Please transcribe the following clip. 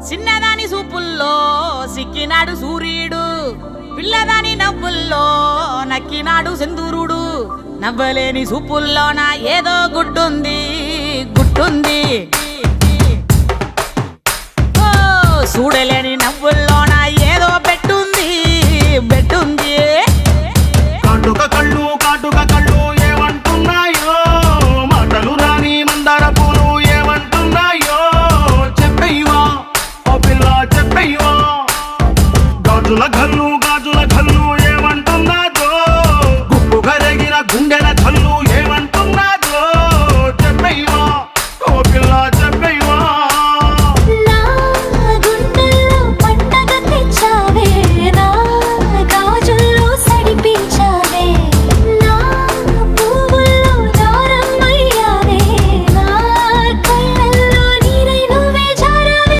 చిన్నదాని సూపుల్లో సిక్కినాడు సూర్యుడు, పిల్లదాని నవ్వుల్లో నక్కినాడు సింధూరుడు. నవ్వలేని సూపుల్లోన ఏదో గుడ్డుంది గుట్టుంది, చూడలేని నవ్వుల్లో